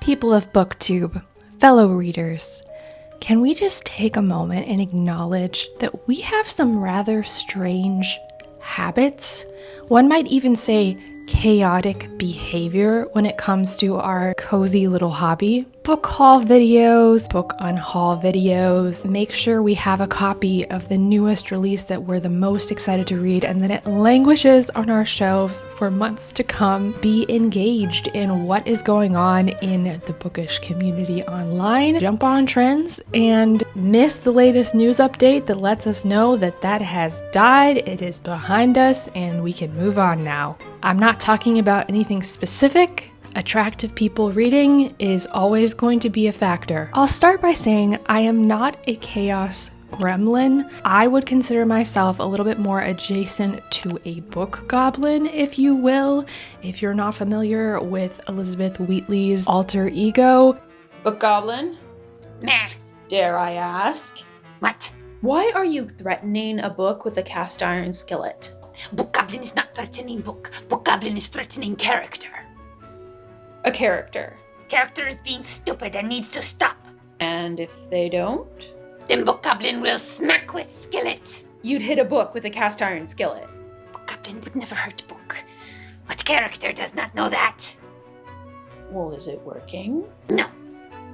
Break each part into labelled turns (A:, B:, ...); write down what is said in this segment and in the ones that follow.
A: People of BookTube, fellow readers, can we just take a moment and acknowledge that we have some rather strange habits? One might even say chaotic behavior when it comes to our cozy little hobby. Book haul videos, book unhaul videos. Make sure we have a copy of the newest release that we're the most excited to read, and then it languishes on our shelves for months to come. Be engaged in what is going on in the bookish community online. Jump on trends and miss the latest news update that lets us know that that has died, it is behind us, and we can move on now. I'm not talking about anything specific. Attractive people reading is always going to be a factor. I'll start by saying I am not a chaos gremlin. I would consider myself a little bit more adjacent to a book goblin, if you will, if you're not familiar with Elizabeth Wheatley's alter ego.
B: Book goblin?
C: Meh.
B: Dare I ask?
C: What?
B: Why are you threatening a book with a cast iron skillet?
C: Book goblin is not threatening book. Book goblin is threatening character.
B: A character.
C: Character is being stupid and needs to stop.
B: And if they don't?
C: Then book goblin will smack with skillet.
B: You'd hit a book with a cast iron skillet.
C: Book goblin would never hurt book. But character does not know that.
B: Well, is it working?
C: No.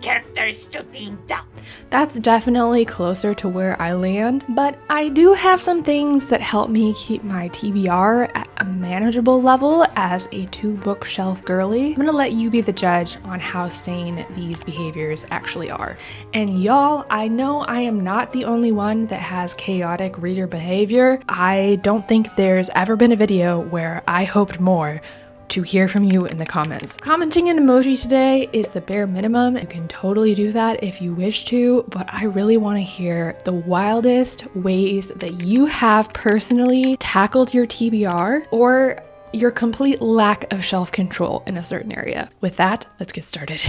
C: Character is still being dumb.
A: That's definitely closer to where I land, but I do have some things that help me keep my TBR at a manageable level as a 2-bookshelf girly. I'm gonna let you be the judge on how sane these behaviors actually are. And y'all, I know I am not the only one that has chaotic reader behavior. I don't think there's ever been a video where I hoped more to hear from you in the comments. Commenting an emoji today is the bare minimum. You can totally do that if you wish to, but I really want to hear the wildest ways that you have personally tackled your TBR or your complete lack of shelf control in a certain area. With that, let's get started.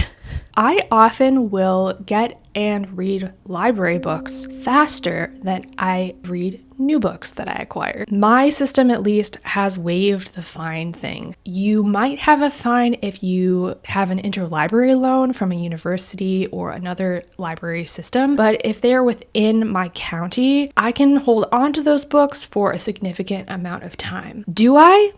A: I often will get and read library books faster than I read new books that I acquired. My system at least has waived the fine thing. You might have a fine if you have an interlibrary loan from a university or another library system, but if they're within my county, I can hold on to those books for a significant amount of time. Do I?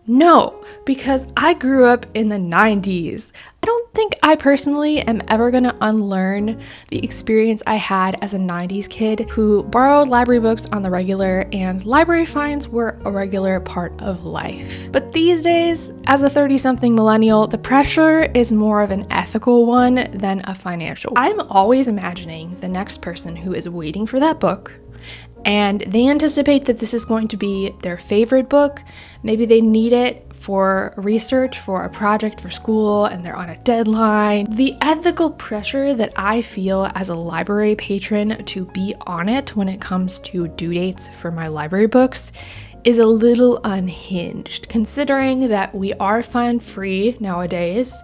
A: No, because I grew up in the 90s. I don't think I personally am ever gonna unlearn the experience I had as a 90s kid who borrowed library books on the regular, and library fines were a regular part of life. But these days, as a 30-something millennial, the pressure is more of an ethical one than a financial. I'm always imagining the next person who is waiting for that book, and they anticipate that this is going to be their favorite book. Maybe they need it for research for a project for school and they're on a deadline. The ethical pressure that I feel as a library patron to be on it when it comes to due dates for my library books is a little unhinged, considering that we are fine free nowadays.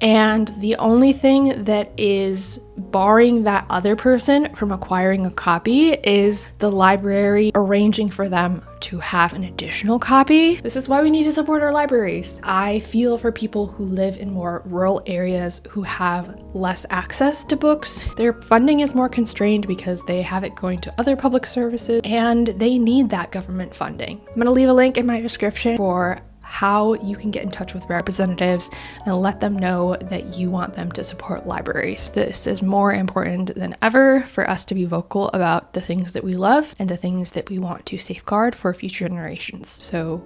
A: And the only thing that is barring that other person from acquiring a copy is the library arranging for them to have an additional copy. This is why we need to support our libraries. I feel for people who live in more rural areas who have less access to books. Their funding is more constrained because they have it going to other public services and they need that government funding. I'm gonna leave a link in my description for how you can get in touch with representatives and let them know that you want them to support libraries. This is more important than ever for us to be vocal about the things that we love and the things that we want to safeguard for future generations. So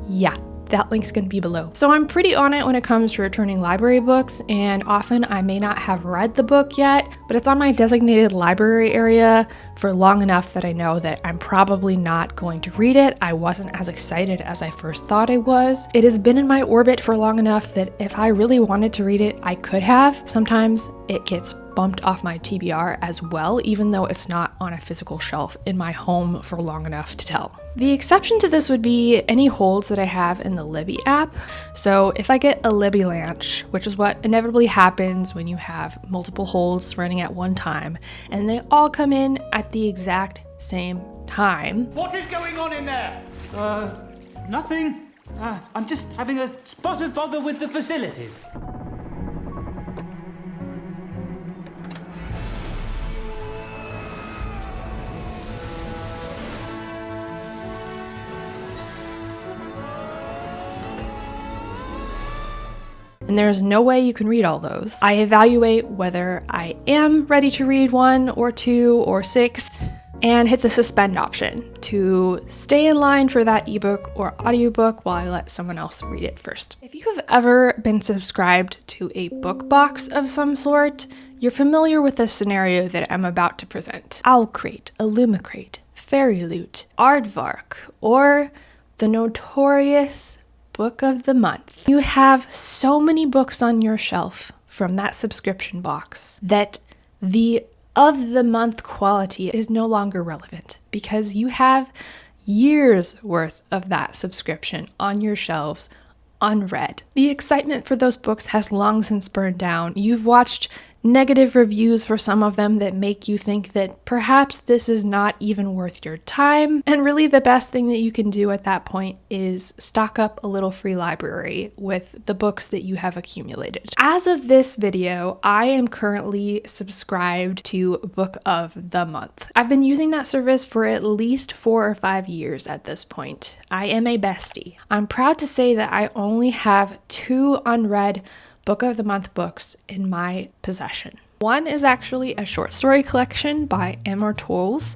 A: yeah, that link's gonna be below. So I'm pretty on it when it comes to returning library books, and often I may not have read the book yet, but it's on my designated library area for long enough that I know that I'm probably not going to read it. I wasn't as excited as I first thought I was. It has been in my orbit for long enough that if I really wanted to read it, I could have. Sometimes it gets bumped off my TBR as well, even though it's not on a physical shelf in my home for long enough to tell. The exception to this would be any holds that I have in the Libby app. So if I get a Libbylanche, which is what inevitably happens when you have multiple holds running at one time, and they all come in at the exact same time.
D: What is going on in there? Nothing. I'm just having a spot of bother with the facilities.
A: and there's no way you can read all those. I evaluate whether I am ready to read 1 or 2 or 6, and hit the suspend option to stay in line for that ebook or audiobook while I let someone else read it first. If you have ever been subscribed to a book box of some sort, you're familiar with the scenario that I'm about to present. Owlcrate, Illumicrate, Fairyloot, Aardvark, or the notorious Book of the Month. You have so many books on your shelf from that subscription box that the of the month quality is no longer relevant because you have years worth of that subscription on your shelves unread. The excitement for those books has long since burned down. You've watched negative reviews for some of them that make you think that perhaps this is not even worth your time. And really the best thing that you can do at that point is stock up a little free library with the books that you have accumulated. As of this video, I am currently subscribed to Book of the Month. I've been using that service for at least 4 or 5 years at this point. I am a bestie. I'm proud to say that I only have 2 unread Book of the Month books in my possession. One is actually a short story collection by Immortals,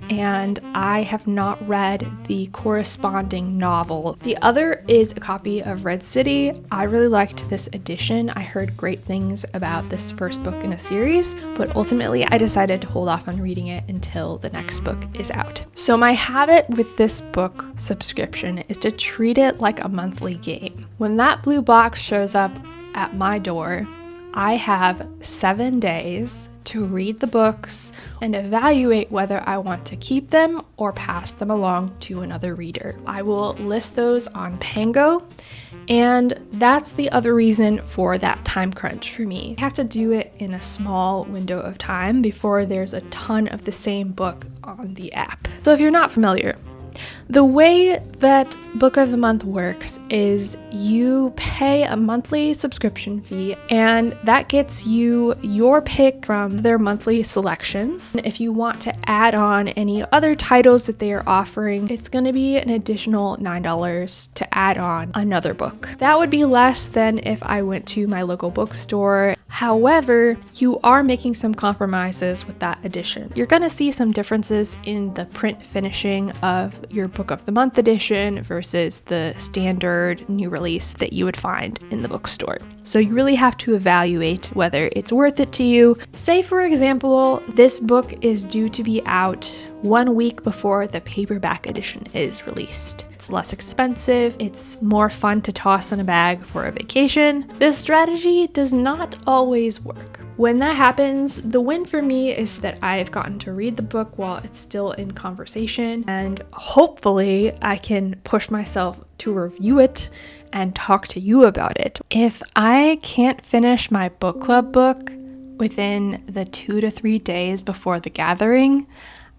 A: and I have not read the corresponding novel. The other is a copy of Red City. I really liked this edition. I heard great things about this first book in a series, but ultimately I decided to hold off on reading it until the next book is out. So my habit with this book subscription is to treat it like a monthly game. When that blue box shows up at my door, I have 7 days to read the books and evaluate whether I want to keep them or pass them along to another reader. I will list those on Pango, and that's the other reason for that time crunch for me. I have to do it in a small window of time before there's a ton of the same book on the app. So if you're not familiar, the way that Book of the Month works is you pay a monthly subscription fee, and that gets you your pick from their monthly selections. If you want to add on any other titles that they are offering, it's going to be an additional $9 to add on another book. That would be less than if I went to my local bookstore. However, you are making some compromises with that edition. You're going to see some differences in the print finishing of your Book of the Month edition versus the standard new release that you would find in the bookstore. So you really have to evaluate whether it's worth it to you. Say, for example, this book is due to be out 1 week before the paperback edition is released. It's less expensive, it's more fun to toss in a bag for a vacation. This strategy does not always work. When that happens, the win for me is that I've gotten to read the book while it's still in conversation, and hopefully I can push myself to review it and talk to you about it. If I can't finish my book club book within the 2 to 3 days before the gathering,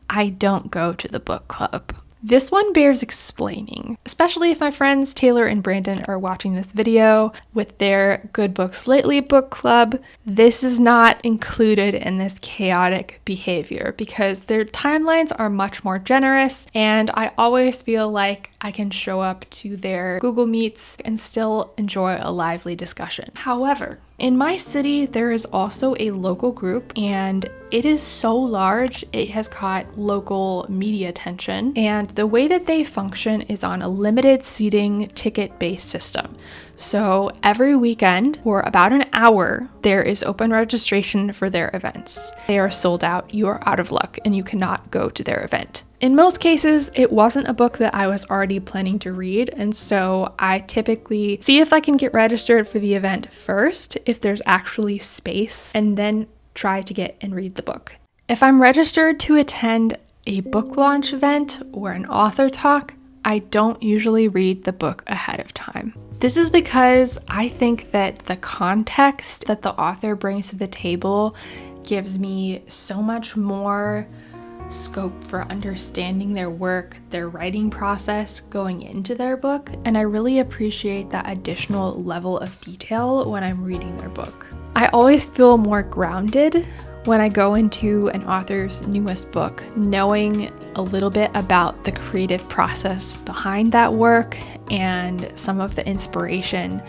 A: I don't go to the book club. This one bears explaining, especially if my friends Taylor and Brandon are watching this video with their Good Books Lately book club. This is not included in this chaotic behavior because their timelines are much more generous, and I always feel like I can show up to their Google Meets and still enjoy a lively discussion. However, in my city, there is also a local group, and it is so large, it has caught local media attention. And the way that they function is on a limited seating ticket-based system. So every weekend, for about an hour, there is open registration for their events. They are sold out, you are out of luck, and you cannot go to their event. In most cases, it wasn't a book that I was already planning to read, and so I typically see if I can get registered for the event first, if there's actually space, and then try to get and read the book. If I'm registered to attend a book launch event or an author talk, I don't usually read the book ahead of time. This is because I think that the context that the author brings to the table gives me so much more scope for understanding their work, their writing process going into their book, and I really appreciate that additional level of detail when I'm reading their book. I always feel more grounded when I go into an author's newest book, knowing a little bit about the creative process behind that work and some of the inspiration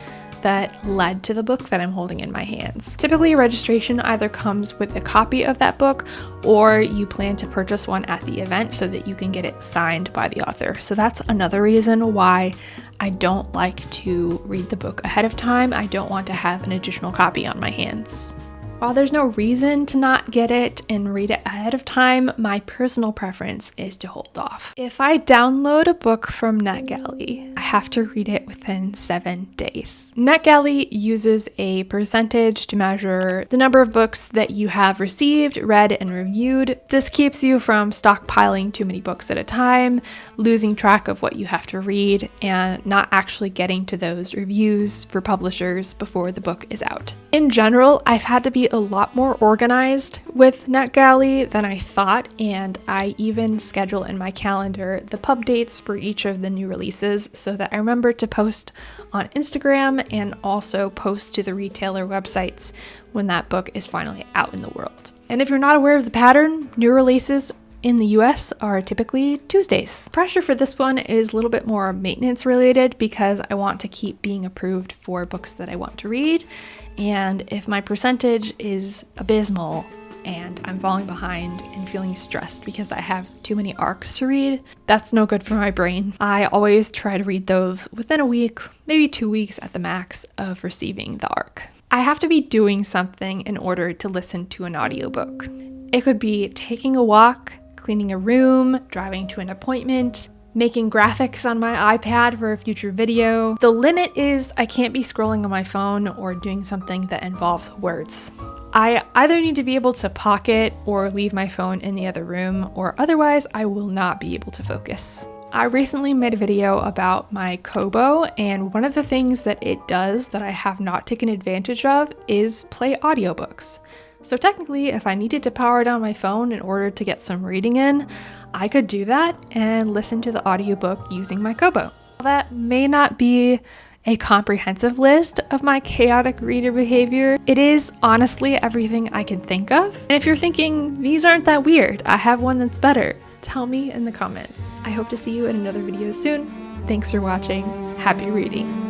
A: that led to the book that I'm holding in my hands. Typically, registration either comes with a copy of that book or you plan to purchase one at the event so that you can get it signed by the author. So that's another reason why I don't like to read the book ahead of time. I don't want to have an additional copy on my hands. While there's no reason to not get it and read it ahead of time, my personal preference is to hold off. If I download a book from NetGalley, I have to read it within 7 days. NetGalley uses a percentage to measure the number of books that you have received, read, and reviewed. This keeps you from stockpiling too many books at a time, losing track of what you have to read, and not actually getting to those reviews for publishers before the book is out. In general, I've had to be a lot more organized with NetGalley than I thought, and I even schedule in my calendar the pub dates for each of the new releases so that I remember to post on Instagram and also post to the retailer websites when that book is finally out in the world. And if you're not aware of the pattern, new releases in the US are typically Tuesdays. Pressure for this one is a little bit more maintenance related because I want to keep being approved for books that I want to read. And if my percentage is abysmal and I'm falling behind and feeling stressed because I have too many arcs to read, that's no good for my brain. I always try to read those within a week, maybe 2 weeks at the max of receiving the arc. I have to be doing something in order to listen to an audiobook. It could be taking a walk, cleaning a room, driving to an appointment, making graphics on my iPad for a future video. The limit is I can't be scrolling on my phone or doing something that involves words. I either need to be able to pocket or leave my phone in the other room, or otherwise I will not be able to focus. I recently made a video about my Kobo, and one of the things that it does that I have not taken advantage of is play audiobooks. So technically, if I needed to power down my phone in order to get some reading in, I could do that and listen to the audiobook using my Kobo. That may not be a comprehensive list of my chaotic reader behavior. It is honestly everything I can think of. And if you're thinking, these aren't that weird, I have one that's better, tell me in the comments. I hope to see you in another video soon. Thanks for watching. Happy reading.